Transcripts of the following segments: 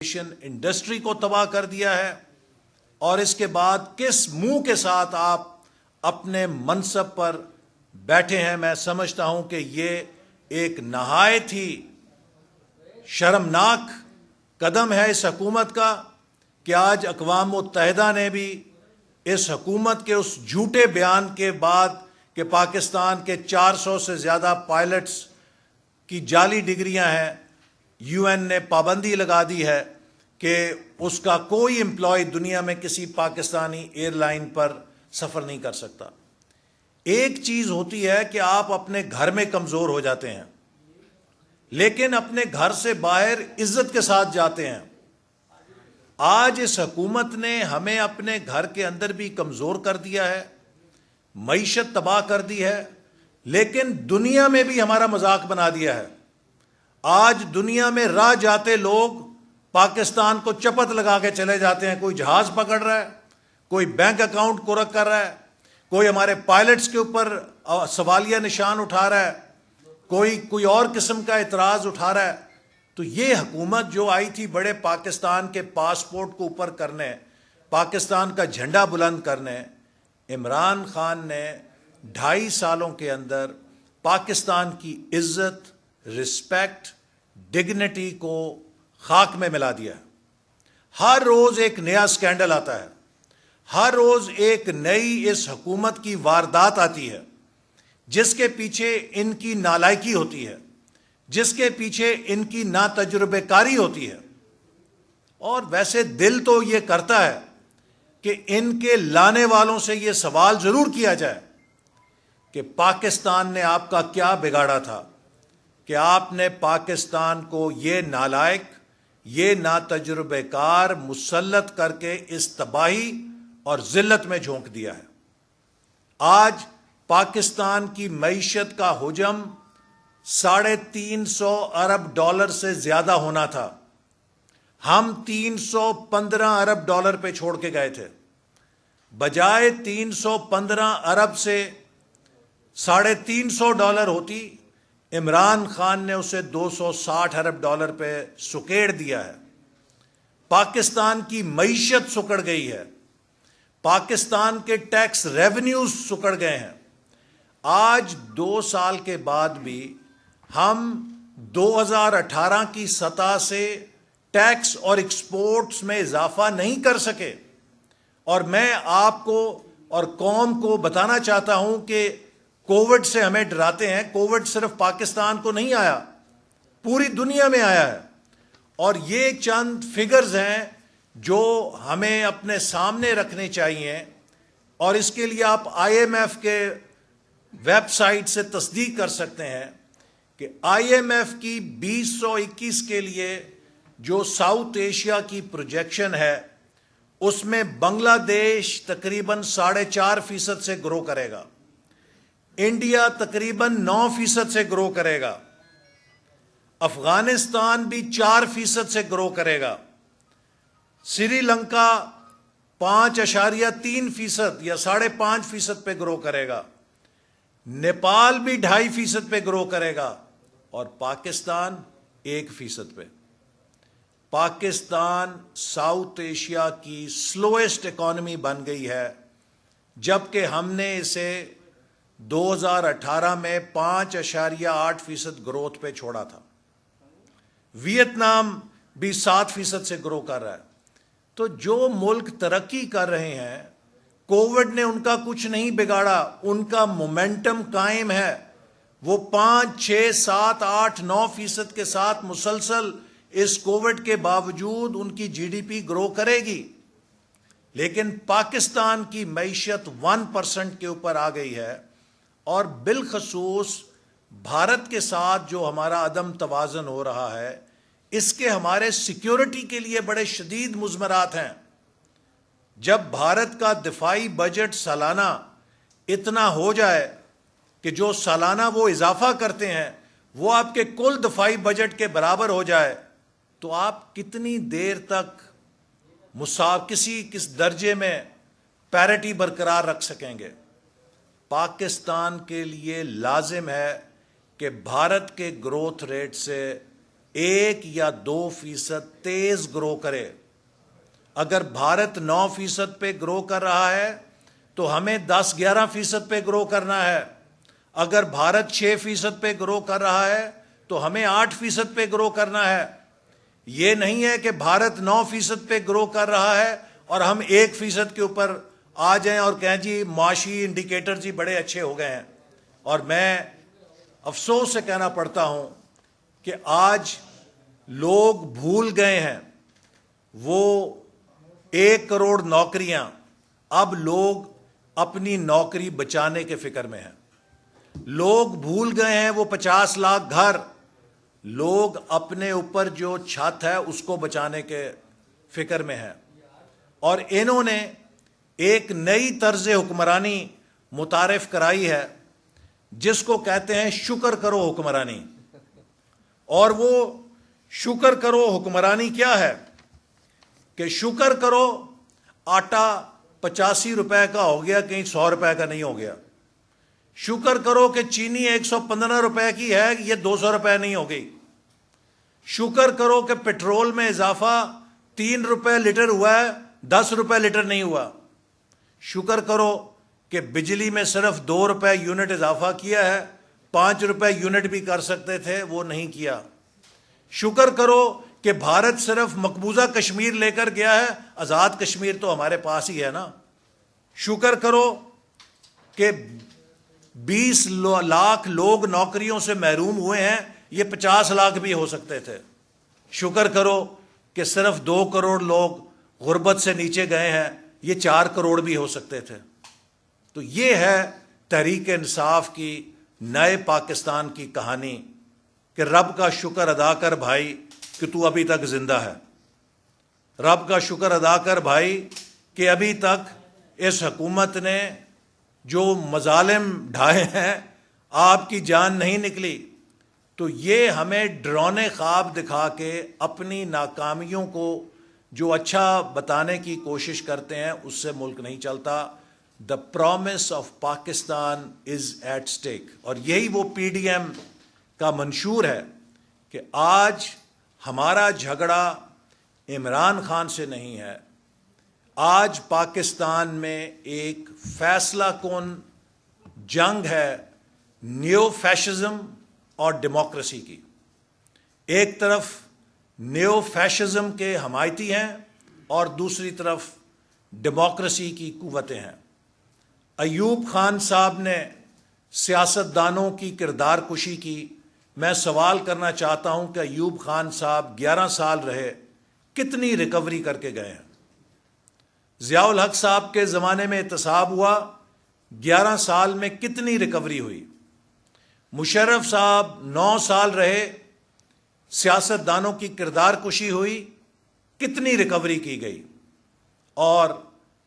Industry کو تباہ کر دیا ہے، اور اس کے بعد کس منہ کے ساتھ آپ اپنے منصب پر بیٹھے ہیں۔ میں سمجھتا ہوں کہ یہ ایک نہایت ہی شرمناک قدم ہے اس حکومت کا کہ آج اقوام متحدہ نے بھی اس حکومت کے اس جھوٹے بیان کے بعد کہ پاکستان کے 400 سے زیادہ پائلٹس کی جعلی ڈگریاں ہیں، یو این نے پابندی لگا دی ہے کہ اس کا کوئی امپلائی دنیا میں کسی پاکستانی ایئر لائن پر سفر نہیں کر سکتا۔ ایک چیز ہوتی ہے کہ آپ اپنے گھر میں کمزور ہو جاتے ہیں، لیکن اپنے گھر سے باہر عزت کے ساتھ جاتے ہیں۔ آج اس حکومت نے ہمیں اپنے گھر کے اندر بھی کمزور کر دیا ہے، معیشت تباہ کر دی ہے، لیکن دنیا میں بھی ہمارا مذاق بنا دیا ہے۔ آج دنیا میں راہ جاتے لوگ پاکستان کو چپت لگا کے چلے جاتے ہیں۔ کوئی جہاز پکڑ رہا ہے، کوئی بینک اکاؤنٹ کورک کر رہا ہے، کوئی ہمارے پائلٹس کے اوپر سوالیہ نشان اٹھا رہا ہے، کوئی اور قسم کا اعتراض اٹھا رہا ہے۔ تو یہ حکومت جو آئی تھی بڑے پاکستان کے پاسپورٹ کو اوپر کرنے، پاکستان کا جھنڈا بلند کرنے، عمران خان نے 2.5 سالوں کے اندر پاکستان کی عزت، رسپیکٹ، ڈگنیٹی کو خاک میں ملا دیا ہے۔ ہر روز ایک نیا سکینڈل آتا ہے، ہر روز ایک نئی اس حکومت کی واردات آتی ہے جس کے پیچھے ان کی نالائکی ہوتی ہے، جس کے پیچھے ان کی ناتجربہ کاری ہوتی ہے۔ اور ویسے دل تو یہ کرتا ہے کہ ان کے لانے والوں سے یہ سوال ضرور کیا جائے کہ پاکستان نے آپ کا کیا بگاڑا تھا کہ آپ نے پاکستان کو یہ نالائق، یہ ناتجربہ کار مسلط کر کے اس تباہی اور ذلت میں جھونک دیا ہے۔ آج پاکستان کی معیشت کا حجم $350 ارب سے زیادہ ہونا تھا، ہم $315 ارب پہ چھوڑ کے گئے تھے۔ بجائے 315 ارب سے $350 ہوتی، عمران خان نے اسے $260 ارب پہ سکیڑ دیا ہے۔ پاکستان کی معیشت سکڑ گئی ہے، پاکستان کے ٹیکس ریونیوز سکڑ گئے ہیں۔ آج 2 سال کے بعد بھی ہم 2018 کی سطح سے ٹیکس اور ایکسپورٹس میں اضافہ نہیں کر سکے۔ اور میں آپ کو اور قوم کو بتانا چاہتا ہوں کہ کووڈ سے ہمیں ڈراتے ہیں، کووڈ صرف پاکستان کو نہیں آیا، پوری دنیا میں آیا ہے۔ اور یہ چند فگرز ہیں جو ہمیں اپنے سامنے رکھنے چاہیے، اور اس کے لیے آپ IMF کے ویب سائٹ سے تصدیق کر سکتے ہیں کہ IMF کی 2021 کے لیے جو ساؤتھ ایشیا کی پروجیکشن ہے، اس میں بنگلہ دیش تقریباً 4.5% سے گرو کرے گا، انڈیا تقریباً 9% سے گرو کرے گا، افغانستان بھی 4% سے گرو کرے گا، سری لنکا 5.3% یا 5.5% پہ گرو کرے گا، نیپال بھی 2.5% پہ گرو کرے گا، اور پاکستان 1% پہ۔ پاکستان ساؤتھ ایشیا کی سلویسٹ اکانومی بن گئی ہے، جبکہ ہم نے اسے 2018 میں 5.8% گروتھ پہ چھوڑا تھا۔ ویتنام بھی 7% سے گرو کر رہا ہے۔ تو جو ملک ترقی کر رہے ہیں، کووڈ نے ان کا کچھ نہیں بگاڑا، ان کا مومنٹم قائم ہے، وہ 5، 6، 7، 8، 9% کے ساتھ مسلسل اس کووڈ کے باوجود ان کی GDP گرو کرے گی۔ لیکن پاکستان کی معیشت 1% کے اوپر آ گئی ہے، اور بالخصوص بھارت کے ساتھ جو ہمارا عدم توازن ہو رہا ہے، اس کے ہمارے سیکیورٹی کے لیے بڑے شدید مضمرات ہیں۔ جب بھارت کا دفاعی بجٹ سالانہ اتنا ہو جائے کہ جو سالانہ وہ اضافہ کرتے ہیں وہ آپ کے کل دفاعی بجٹ کے برابر ہو جائے، تو آپ کتنی دیر تک کس درجے میں پیرٹی برقرار رکھ سکیں گے؟ پاکستان کے لیے لازم ہے کہ بھارت کے گروتھ ریٹ سے 1 یا 2% تیز گرو کرے. اگر بھارت 9% پہ گرو کر رہا ہے تو ہمیں 10-11% پہ گرو کرنا ہے. اگر بھارت 6% پہ گرو کر رہا ہے تو ہمیں 8% پہ گرو کرنا ہے. یہ نہیں ہے کہ بھارت 9% پہ گرو کر رہا ہے اور ہم 1% کے اوپر آ جائیں اور کہیں جی معاشی انڈیکیٹر جی بڑے اچھے ہو گئے ہیں. اور میں افسوس سے کہنا پڑتا ہوں کہ آج لوگ بھول گئے ہیں وہ 1 کروڑ نوکریاں. اب لوگ اپنی نوکری بچانے کے فکر میں ہیں. لوگ بھول گئے ہیں وہ 50 لاکھ گھر. لوگ اپنے اوپر جو چھت ہے اس کو بچانے کے فکر میں ہیں. اور انہوں نے ایک نئی طرز حکمرانی متعارف کرائی ہے جس کو کہتے ہیں شکر کرو حکمرانی. اور وہ شکر کرو حکمرانی کیا ہے کہ شکر کرو آٹا 85 روپے کا ہو گیا کہیں 100 روپے کا نہیں ہو گیا. شکر کرو کہ چینی 115 روپے کی ہے یہ 200 روپے نہیں ہو گئی. شکر کرو کہ پیٹرول میں اضافہ 3 روپے لیٹر ہوا ہے 10 روپے لیٹر نہیں ہوا. شکر کرو کہ بجلی میں صرف 2 روپے یونٹ اضافہ کیا ہے 5 روپے یونٹ بھی کر سکتے تھے وہ نہیں کیا. شکر کرو کہ بھارت صرف مقبوضہ کشمیر لے کر گیا ہے آزاد کشمیر تو ہمارے پاس ہی ہے نا. شکر کرو کہ 20 لاکھ لوگ نوکریوں سے محروم ہوئے ہیں یہ 50 لاکھ بھی ہو سکتے تھے. شکر کرو کہ صرف 2 کروڑ لوگ غربت سے نیچے گئے ہیں یہ 4 کروڑ بھی ہو سکتے تھے. تو یہ ہے تحریک انصاف کی نئے پاکستان کی کہانی کہ رب کا شکر ادا کر بھائی کہ تو ابھی تک زندہ ہے. رب کا شکر ادا کر بھائی کہ ابھی تک اس حکومت نے جو مظالم ڈھائے ہیں آپ کی جان نہیں نکلی. تو یہ ہمیں ڈراؤنے خواب دکھا کے اپنی ناکامیوں کو جو اچھا بتانے کی کوشش کرتے ہیں اس سے ملک نہیں چلتا. The promise of Pakistan is at stake. اور یہی وہ پی ڈی ایم کا منشور ہے کہ آج ہمارا جھگڑا عمران خان سے نہیں ہے. آج پاکستان میں ایک فیصلہ کن جنگ ہے نیو فیشزم اور ڈیموکریسی کی. ایک طرف نیو فیشزم کے حمایتی ہیں اور دوسری طرف ڈیموکریسی کی قوتیں ہیں. ایوب خان صاحب نے سیاستدانوں کی کردار کشی کی. میں سوال کرنا چاہتا ہوں کہ ایوب خان صاحب 11 سال رہے کتنی ریکوری کر کے گئے ہیں. ضیاء الحق صاحب کے زمانے میں احتساب ہوا 11 سال میں کتنی ریکوری ہوئی. مشرف صاحب 9 سال رہے سیاستدانوں کی کردار کشی ہوئی کتنی ریکوری کی گئی. اور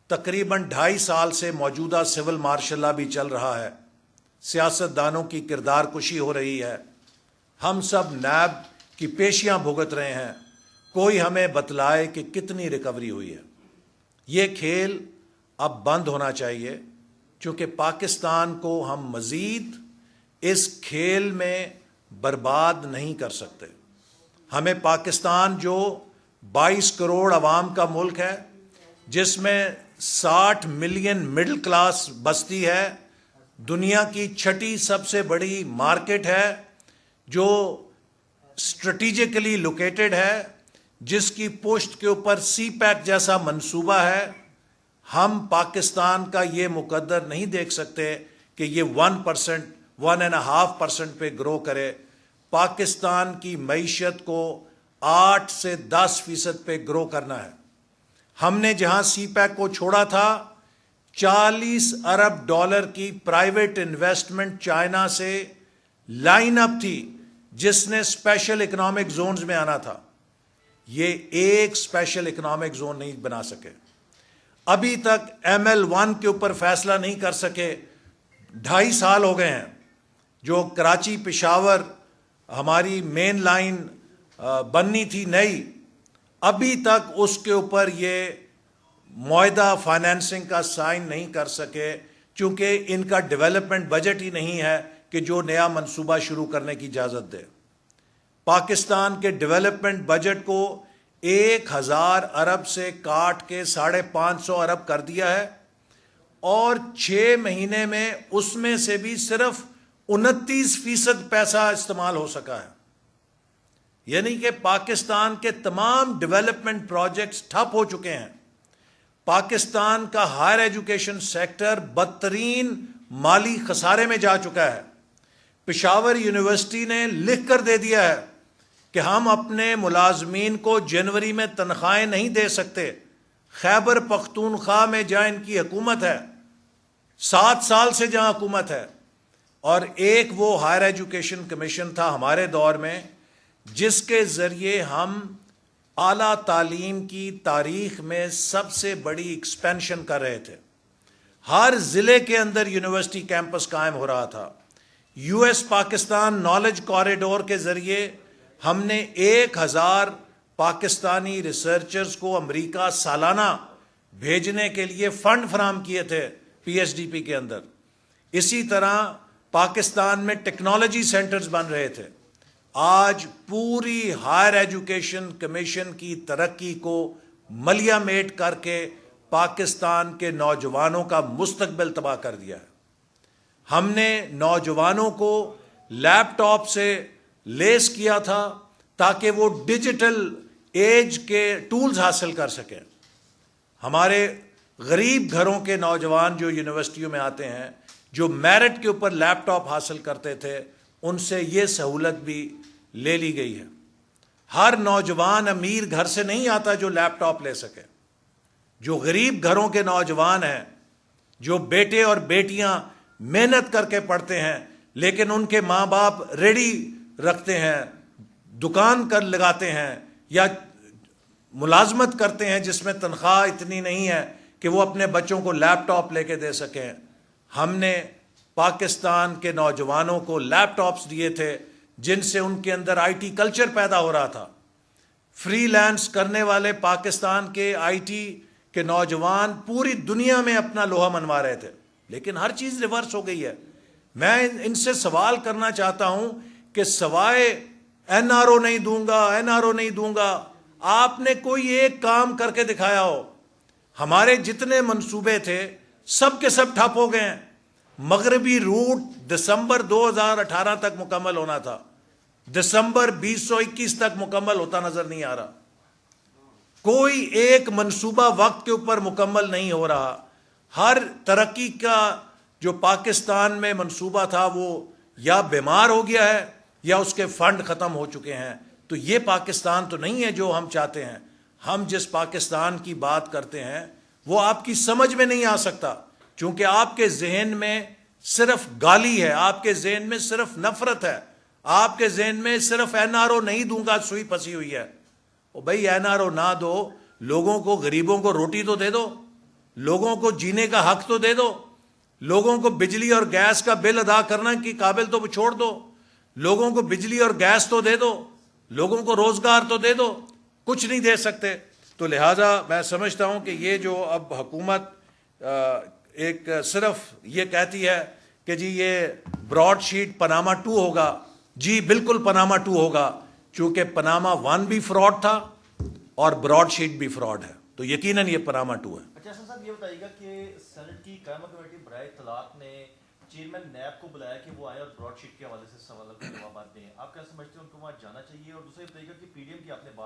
تقریباً 2.5 سال سے موجودہ سول مارشل لا بھی چل رہا ہے سیاستدانوں کی کردار کشی ہو رہی ہے. ہم سب نیب کی پیشیاں بھگت رہے ہیں. کوئی ہمیں بتلائے کہ کتنی ریکوری ہوئی ہے. یہ کھیل اب بند ہونا چاہیے چونکہ پاکستان کو ہم مزید اس کھیل میں برباد نہیں کر سکتے. ہمیں پاکستان جو 22 کروڑ عوام کا ملک ہے جس میں 60 ملین مڈل کلاس بستی ہے, دنیا کی 6ٹھی سب سے بڑی مارکیٹ ہے جو اسٹریٹجیکلی لوکیٹڈ ہے, جس کی پشت کے اوپر سی پیک جیسا منصوبہ ہے. ہم پاکستان کا یہ مقدر نہیں دیکھ سکتے کہ یہ 1%, 1.5% پہ گرو کرے. پاکستان کی معیشت کو 8 سے 10% پہ گرو کرنا ہے. ہم نے جہاں سی پیک کو چھوڑا تھا 40 ارب ڈالر کی پرائیویٹ انویسٹمنٹ چائنا سے لائن اپ تھی جس نے اسپیشل اکنامک زونز میں آنا تھا. یہ ایک اسپیشل اکنامک زون نہیں بنا سکے. ابھی تک ML1 کے اوپر فیصلہ نہیں کر سکے. 2.5 سال ہو گئے ہیں. جو کراچی پشاور ہماری مین لائن بننی تھی نئی, ابھی تک اس کے اوپر یہ معاہدہ فائنینسنگ کا سائن نہیں کر سکے چونکہ ان کا ڈیولپمنٹ بجٹ ہی نہیں ہے کہ جو نیا منصوبہ شروع کرنے کی اجازت دے. پاکستان کے ڈیولپمنٹ بجٹ کو 1000 ارب سے کاٹ کے 550 ارب کر دیا ہے، اور 6 مہینے میں اس میں سے بھی صرف 29% پیسہ استعمال ہو سکا ہے. یعنی کہ پاکستان کے تمام ڈیولپمنٹ پروجیکٹس ٹھپ ہو چکے ہیں. پاکستان کا ہائر ایجوکیشن سیکٹر بدترین مالی خسارے میں جا چکا ہے. پشاور یونیورسٹی نے لکھ کر دے دیا ہے کہ ہم اپنے ملازمین کو جنوری میں تنخواہیں نہیں دے سکتے. خیبر پختونخوا میں جہاں ان کی حکومت ہے، 7 سال سے جہاں حکومت ہے، اور ایک وہ ہائر ایجوکیشن کمیشن تھا ہمارے دور میں جس کے ذریعے ہم اعلیٰ تعلیم کی تاریخ میں سب سے بڑی ایکسپینشن کر رہے تھے. ہر ضلع کے اندر یونیورسٹی کیمپس قائم ہو رہا تھا. U S Pakistan knowledge corridor کے ذریعے ہم نے 1000 پاکستانی ریسرچرز کو امریکہ سالانہ بھیجنے کے لیے فنڈ فراہم کیے تھے پی ایس ڈی پی کے اندر. اسی طرح پاکستان میں ٹیکنالوجی سینٹرز بن رہے تھے. آج پوری ہائر ایجوکیشن کمیشن کی ترقی کو ملیا میٹ کر کے پاکستان کے نوجوانوں کا مستقبل تباہ کر دیا ہے. ہم نے نوجوانوں کو لیپ ٹاپ سے لیس کیا تھا تاکہ وہ ڈیجیٹل ایج کے ٹولز حاصل کر سکیں. ہمارے غریب گھروں کے نوجوان جو یونیورسٹیوں میں آتے ہیں، جو میرٹ کے اوپر لیپ ٹاپ حاصل کرتے تھے، ان سے یہ سہولت بھی لے لی گئی ہے. ہر نوجوان امیر گھر سے نہیں آتا جو لیپ ٹاپ لے سکے. جو غریب گھروں کے نوجوان ہیں، جو بیٹے اور بیٹیاں محنت کر کے پڑھتے ہیں لیکن ان کے ماں باپ ریڈی رکھتے ہیں، دکان کر لگاتے ہیں یا ملازمت کرتے ہیں جس میں تنخواہ اتنی نہیں ہے کہ وہ اپنے بچوں کو لیپ ٹاپ لے کے دے سکیں، ہم نے پاکستان کے نوجوانوں کو لیپ ٹاپس دیے تھے جن سے ان کے اندر آئی ٹی کلچر پیدا ہو رہا تھا. فری لانس کرنے والے پاکستان کے آئی ٹی کے نوجوان پوری دنیا میں اپنا لوہا منوا رہے تھے، لیکن ہر چیز ریورس ہو گئی ہے. میں ان سے سوال کرنا چاہتا ہوں کہ سوائے این آر او نہیں دوں گا، این آر او نہیں دوں گا، آپ نے کوئی ایک کام کر کے دکھایا ہو. ہمارے جتنے منصوبے تھے سب کے سب ٹھپ ہو گئے ہیں. مغربی روٹ دسمبر 2018 تک مکمل ہونا تھا، دسمبر 2021 تک مکمل ہوتا نظر نہیں آ رہا. کوئی ایک منصوبہ وقت کے اوپر مکمل نہیں ہو رہا. ہر ترقی کا جو پاکستان میں منصوبہ تھا وہ یا بیمار ہو گیا ہے یا اس کے فنڈ ختم ہو چکے ہیں. تو یہ پاکستان تو نہیں ہے جو ہم چاہتے ہیں. ہم جس پاکستان کی بات کرتے ہیں وہ آپ کی سمجھ میں نہیں آ سکتا، چونکہ آپ کے ذہن میں صرف گالی ہے، آپ کے ذہن میں صرف نفرت ہے، آپ کے ذہن میں صرف این آر او نہیں دوں گا سوئی پسی ہوئی ہے. او بھائی این آر او نہ دو، لوگوں کو، غریبوں کو روٹی تو دے دو، لوگوں کو جینے کا حق تو دے دو، لوگوں کو بجلی اور گیس کا بل ادا کرنا کی قابل تو چھوڑ دو، لوگوں کو بجلی اور گیس تو دے دو، لوگوں کو روزگار تو دے دو. کچھ نہیں دے سکتے. تو لہٰذا میں سمجھتا ہوں کہ یہ جو اب حکومت ایک صرف یہ کہتی ہے کہ جی یہ براڈ شیٹ پاناما 2 ہوگا، جی بالکل پاناما 2 ہوگا، چونکہ پاناما 1 بھی فراڈ تھا اور براڈ شیٹ بھی فراڈ ہے، تو یقیناً یہ پاناما 2 ہے. اچھا صاحب، یہ بتائیے گا کہ سینٹ کی قائمہ کمیٹی برائے اطلاعات نے چیئرمین نیب کو بلایا کہ وہ آئے اور براڈ شیٹ کے حوالے سے سوالات کے جوابات دیں. آپ کیا سمجھتے ہیں ان کو وہاں جانا چاہیے؟ اور دوسرا یہ بتائیے گا کہ پی ڈی ایم کی آپ نے بات